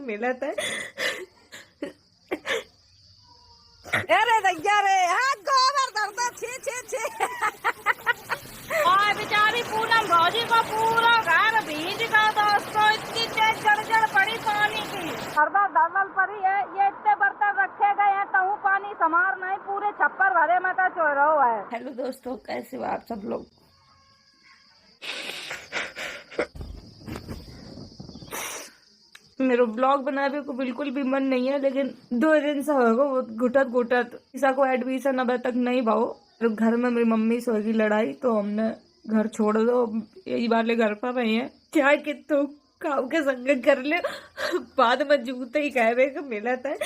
मिलत है। अरे भैया रे हाथ गोबर दर्द छी छी छी। और बेचारी पूनम भौजी को पूरा घर भीज गया दोस्तों, इतनी तेज जड़ पड़ी पानी की। दलदल पड़ी है, ये इतने बर्तन रखे गए हैं कहूँ पानी समार नहीं, पूरे छप्पर भरे में तो चोरो है। हेलो दोस्तों, कैसे हो आप सब लोग। मेरा ब्लॉग बनाने को बिल्कुल भी मन नहीं है, लेकिन 2 दिन से होगा वो घुटत ईसा को एडमिशन अभी तक नहीं भाव। घर में मेरी मम्मी से होगी लड़ाई, तो हमने घर छोड़ दो, यही वाले घर पर रहे हैं। क्या कि तू काऊ के संग कर ले, बाद में जूते ही कहवे का मिलत है।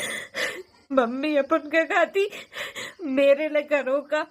मम्मी अपन के खाती मेरे लिए करो का।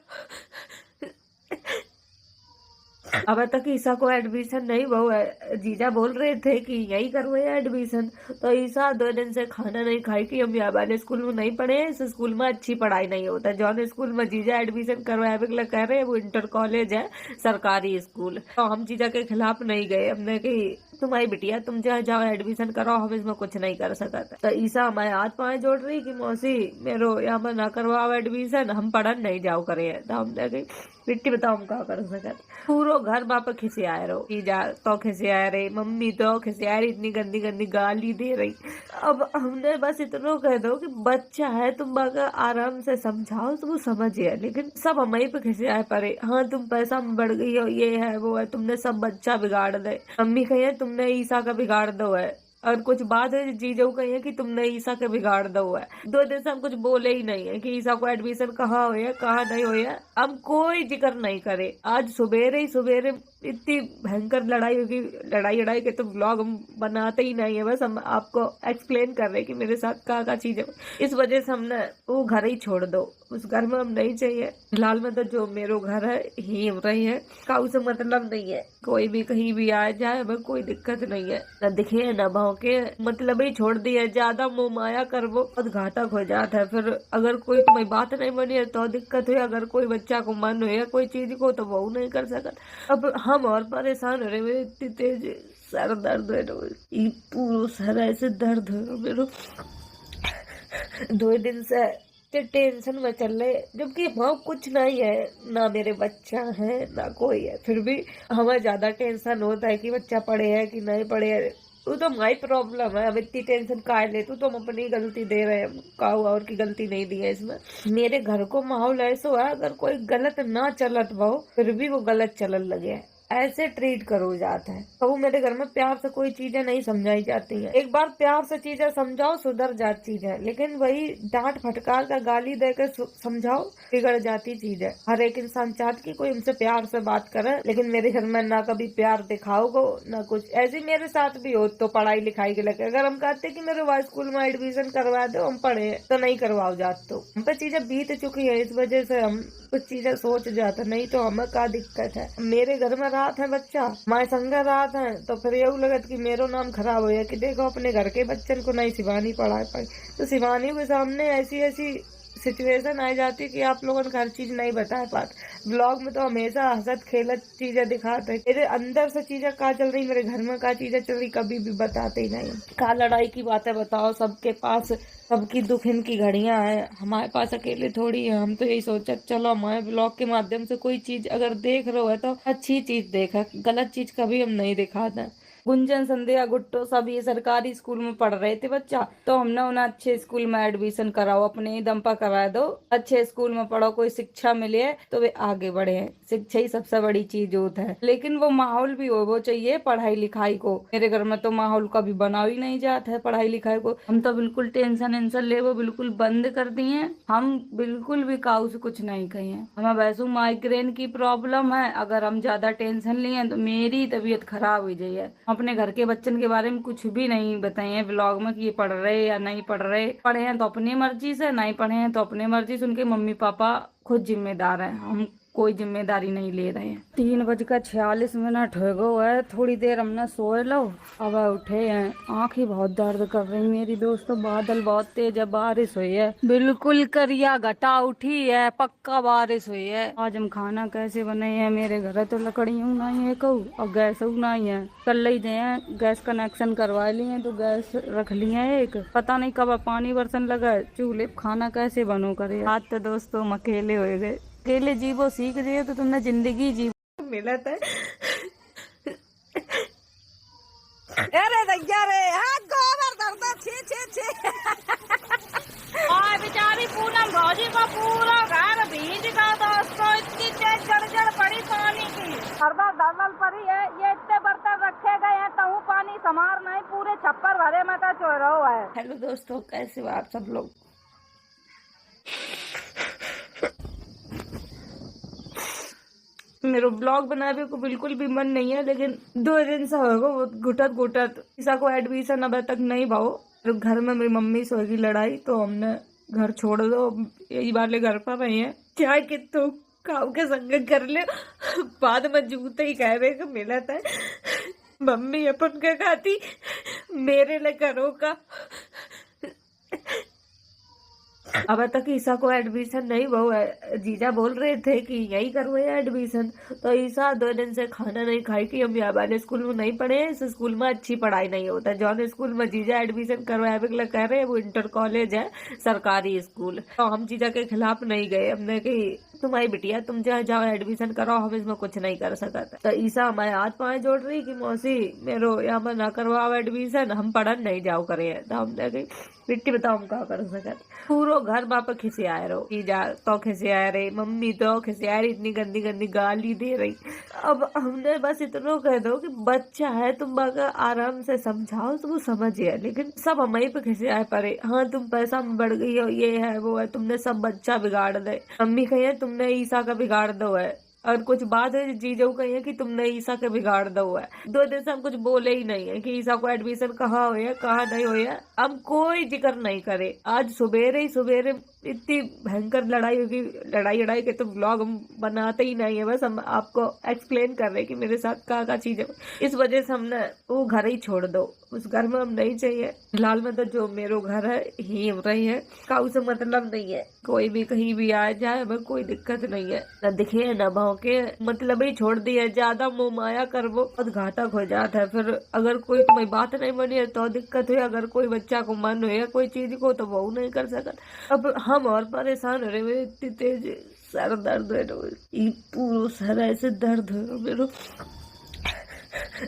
अब तक ईसा को एडमिशन नहीं हुआ है। जीजा बोल रहे थे कि यही करवाए एडमिशन, तो ईसा 2 दिन से खाना नहीं खाई कि हम यहाँ वाले स्कूल में नहीं पढ़े हैं, इस स्कूल में अच्छी पढ़ाई नहीं होता। जौन स्कूल में जीजा एडमिशन करवाया कह रहे हैं वो इंटर कॉलेज है, सरकारी स्कूल। तो हम जीजा के खिलाफ नहीं गए, हमने कही तुम्हारी बिटिया तुम जहाँ जाओ एडमिशन कराओ, हम इसमें कुछ नहीं कर सकते। तो ईसा हमारे हाथ पाए जोड़ रही कि मौसी मेरो यहाँ पर ना करवाओ एडमिशन, हम पढ़न नहीं जाओ करे। तो हमने कही बिट्टी बताओ हम क्या कर सकते। पूरो घर बाप खिसे आए रहो, जीजा तो खिसे आए रही, मम्मी तो खिसे आ रही, इतनी गंदी गंदी गाली दे रही। अब हमने बस इतना कह दो कि बच्चा है, तुम अगर आराम से समझाओ तो वो समझिए, लेकिन सब हमारी पे खिसे आए पड़े। हाँ तुम पैसा में बढ़ गई हो, ये है वो है, तुमने सब बच्चा बिगाड़ दे। मम्मी कही तुमने ईसा का बिगाड़ दो है, और कुछ बात है जीजू कही है कि तुमने ईसा के बिगाड़ दो है। 2 दिन से हम कुछ बोले ही नहीं है कि ईसा को एडमिशन कहाँ हुआ कहाँ नहीं हुआ, हम कोई जिक्र नहीं करे। आज सुबेरे इतनी भयंकर लड़ाई होगी, लड़ाई के तो ब्लॉग हम बनाते ही नहीं है, बस हम आपको एक्सप्लेन कर रहे हैं कि मेरे साथ क्या चीज है। इस वजह से हमने वो घर ही छोड़ दो, उस घर में हम नहीं चाहिए। फिलहाल में तो जो मेरा घर है ही हो रही है, काऊ से मतलब नहीं है, कोई भी कहीं भी आ जाए हमें कोई दिक्कत नहीं है। न दिखे न भौंके, मतलब ही छोड़ दिया। ज्यादा मोह माया कर वो बहुत घातक हो जाता है। फिर अगर कोई तुम्हारी बात नहीं बनी है तो दिक्कत है, अगर कोई बच्चा को मन हो या कोई चीज को तो वो नहीं कर सकता। अब हम और परेशान हो रहे, मेरे इतनी तेज सर दर्द है, पूरा सर ऐसे दर्द है मेरे। 2 दिन से टेंशन में चल रहे, जबकि वहाँ कुछ नहीं है, ना मेरे बच्चा है ना कोई है, फिर भी हमें ज्यादा टेंशन होता है कि बच्चा पढ़े है कि नहीं पढ़े है। वो तो हमारी प्रॉब्लम है, अब इतनी टेंशन काहे ले, तो हम अपनी गलती दे रहे हैं, काऊ और की गलती नहीं दी है इसमें। मेरे घर को माहौल ऐसा है, अगर कोई गलत ना चलत वो फिर भी वो गलत चलन लगे है, ऐसे ट्रीट करो जाता है। तो मेरे घर में प्यार से कोई चीजें नहीं समझाई जाती हैं। एक बार प्यार से चीजें समझाओ सुधर जाती चीजें, लेकिन वही डांट फटकार का गाली देकर समझाओ बिगड़ जाती चीजें। हर एक इंसान चाहता कि कोई हमसे प्यार से बात करे, लेकिन मेरे घर में ना कभी प्यार दिखाओगे ना कुछ। ऐसे मेरे साथ भी हो तो पढ़ाई लिखाई के लेकर अगर हम कहते कि मेरे वाइस स्कूल में एडमिशन करवा दो, हम पढ़े तो नहीं करवाओ जाते, तो हम पे चीजें बीत चुकी है, इस वजह से हम कुछ चीजें सोच जाते, नहीं तो हमें क्या दिक्कत है। मेरे घर में रात है बच्चा, माए संग रात है, तो फिर ये लगत कि मेरो नाम खराब हो कि देखो अपने घर के बच्चन को नहीं शिवानी पढ़ा पाई, तो शिवानी के सामने ऐसी सिचुएशन आ जाती कि आप लोगों को हर चीज नहीं बता पाते। ब्लॉग में तो हमेशा हंसत खेलत चीजें दिखाते, मेरे अंदर से चीजें क्या चल रही, मेरे घर में क्या चीजें चल रही कभी भी बताते ही नहीं। क्या लड़ाई की बातें बताओ, सबके पास सबकी दुख इनकी घड़ियां हैं, हमारे पास अकेले थोड़ी है। हम तो यही सोचा चलो हमारे ब्लॉग के माध्यम से कोई चीज अगर देख रहे हो तो अच्छी चीज देखा, गलत चीज कभी हम नहीं दिखाते। गुंजन संध्या गुट्टो सब ये सरकारी स्कूल में पढ़ रहे थे बच्चा, तो हमने उन्हें अच्छे स्कूल में एडमिशन कराओ, अपने ही दम पर करा दो, अच्छे स्कूल में पढ़ो, कोई शिक्षा मिले तो वे आगे बढ़े। शिक्षा ही सबसे बड़ी चीज होता है, लेकिन वो माहौल भी हो वो चाहिए पढ़ाई लिखाई को। मेरे घर में तो माहौल कभी बना ही नहीं जाता है पढ़ाई लिखाई को। हम तो बिल्कुल टेंशन ले वो बिल्कुल बंद कर दिए, हम बिल्कुल भी काऊ से कुछ नहीं कहे हैं। हमें वैसे माइग्रेन की प्रॉब्लम है, अगर हम ज्यादा टेंशन लिए तो मेरी तबीयत खराब हो जाए। अपने घर के बच्चन के बारे में कुछ भी नहीं बताए हैं ब्लॉग में कि ये पढ़ रहे या नहीं पढ़ रहे। पढ़े हैं तो अपनी मर्जी से, नहीं पढ़े हैं तो अपनी मर्जी से, उनके मम्मी पापा खुद जिम्मेदार हैं। हम कोई जिम्मेदारी नहीं ले रहे हैं। 3:46 हो गए है। थोड़ी देर हमने सोए लो, अब उठे हैं। आँख ही बहुत दर्द कर रही मेरी दोस्तों। बादल बहुत तेज है, बारिश हुई है, बिल्कुल करिया घटा उठी है, पक्का बारिश हुई है। आज हम खाना कैसे बने हैं? मेरे घर तो लकड़ियों नहीं है कहू और गैस नहीं है। कल ही दे गैस कनेक्शन करवा लिए तो गैस रख लिया है एक, पता नहीं कब पानी बरसन लगा चूल्हे खाना कैसे बनो करे। आज तो दोस्तों हम अकेले हो गए। अकेले जीवो सीख जाए तो तुमने जिंदगी जी मिला था। अरे दैया रे गोबर दर्द छी छी छी। और बेचारी पूनम भौजी को पूरा घर भीज गया दोस्तों। इतनी तेज जड़ पड़ी पानी की, दलदल पड़ी है। ये इतने बर्तन रखे गए हैं कहूँ पानी समार नहीं, पूरे छप्पर भरे में तो चो रहा है। हेलो दोस्तों, कैसे हो आप सब लोग? मेरा ब्लॉग बनाने को बिल्कुल भी मन नहीं है, लेकिन 2 दिन से होगा वो घुटत ईसा को एडमिशन अब तक नहीं भाव। घर में मेरी मम्मी से होगी लड़ाई तो हमने घर छोड़ दो, यही वाले घर पर रहे हैं। क्या कि तू काम के संग कर ले, बाद में जूते ही कहवे का मिला था। मम्मी अपन के खाती मेरे लिए करो का। अब तक ईसा को एडमिशन नहीं हुआ है। जीजा बोल रहे थे कि यही करवाए एडमिशन, तो ईसा 2 दिन से खाना नहीं खाई कि हम यहाँ वाले स्कूल में नहीं पढ़े हैं, इस स्कूल में अच्छी पढ़ाई नहीं होता। जौन स्कूल में जीजा एडमिशन करवाया कह रहे हैं वो इंटर कॉलेज है, सरकारी स्कूल। तो हम जीजा के खिलाफ नहीं गए। हमने कि तुम्हारी बिटिया तुम जहाँ जाओ एडमिशन कराओ, हम इसमें कुछ नहीं कर सकते। तो ईसा हमारे हाथ पाए जोड़ रही कि मौसी मेरो यहाँ पर ना करवाओ एडमिशन, हम पढ़न नहीं जाओ करे। तो हमने कही बिट्टी बताओ हम क्या कर सकते। पूरा घर बापा खिसे आए रहो, जीजा तो खिसे आए रही, मम्मी तो खिसे आ रही, इतनी गंदी गंदी गाली दे रही। अब हमने बस इतना कह दो कि बच्चा है, तुम अगर आराम से समझाओ तो वो समझिए, लेकिन सब हमारी पे खिसे आए पड़े। हाँ तुम पैसा में बढ़ गई हो, ये है वो है, तुमने सब बच्चा बिगाड़ दे। मम्मी कही तुमने ईसा का बिगाड़ दो है, और कुछ बात है जीजू कही है कि तुमने ईसा के बिगाड़ दो है। 2 दिन से हम कुछ बोले ही नहीं है कि ईसा को एडमिशन कहाँ हुआ कहाँ नहीं हुआ, हम कोई जिक्र नहीं करे। आज सुबेरे इतनी भयंकर लड़ाई होगी। लड़ाई के तो ब्लॉग हम बनाते ही नहीं है, बस हम आपको एक्सप्लेन कर रहे हैं कि मेरे साथ क्या चीज है। इस वजह से हमने वो घर ही छोड़ दो, उस घर में हम नहीं चाहिए। फिलहाल में तो जो मेरा घर है ही रही है, काऊ से मतलब नहीं है। कोई भी कहीं भी आ जाए हमें कोई दिक्कत नहीं है, न दिखे न भौंके, मतलब ही छोड़ दिया। ज्यादा मोह माया कर वो बहुत घातक हो जाता है। फिर अगर कोई तुम्हारी बात नहीं बनी है तो दिक्कत हुई, अगर कोई बच्चा को मन हो या कोई चीज को तो वो नहीं कर सकता। अब हम और परेशान हो रहे, मेरे इतनी तेज सर दर्द है, पूरा सर ऐसे दर्द हो मेरे।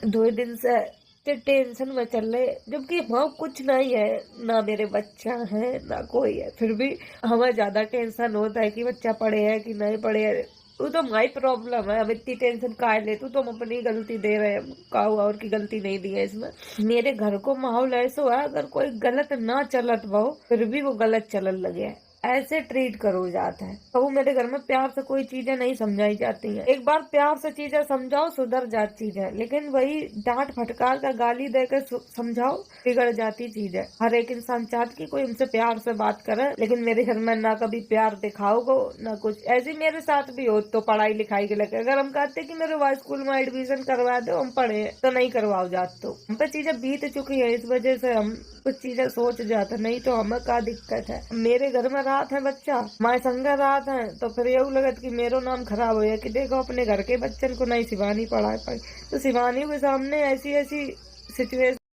2 दिन से टेंशन में चल रहे, जबकि वहाँ कुछ नहीं है, ना मेरे बच्चा है ना कोई है। फिर भी हमें ज्यादा टेंशन होता है कि बच्चा पढ़े है कि नहीं पढ़े है। वो तो हमारी प्रॉब्लम है, अब इतनी टेंशन काहे ले, तो हम अपनी गलती दे रहे हैं, काऊ और की गलती नहीं दी है इसमें। मेरे घर को माहौल ऐसा है, अगर कोई गलत ना चलत वो फिर भी वो गलत चलन लगे है, ऐसे ट्रीट करो जाता है। तो वो मेरे घर में प्यार से कोई चीजें नहीं समझाई जाती हैं। एक बार प्यार से चीजें समझाओ सुधर जाती चीजें, लेकिन वही डांट फटकार का गाली देकर समझाओ बिगड़ जाती चीजें। हर एक इंसान चाहता कि कोई हमसे प्यार से बात करे, लेकिन मेरे घर में ना कभी प्यार दिखाओगे ना कुछ। ऐसे मेरे साथ भी हो तो पढ़ाई लिखाई के लेकर अगर हम कहते कि मेरे वाइस स्कूल में एडमिशन करवा दो, हम पढ़े तो नहीं करवाओ जाते। तो हम पे चीजें बीत चुकी है, इस वजह से हम कुछ चीजें सोच जाते, नहीं तो हमें क्या दिक्कत है। मेरे घर में रात है बच्चा, हमारे संग रात है, तो फिर ये लगत कि मेरो नाम खराब हो कि देखो अपने घर के बच्चन को नहीं शिवानी पढ़ा पाई, तो शिवानी के सामने ऐसी सिचुएशन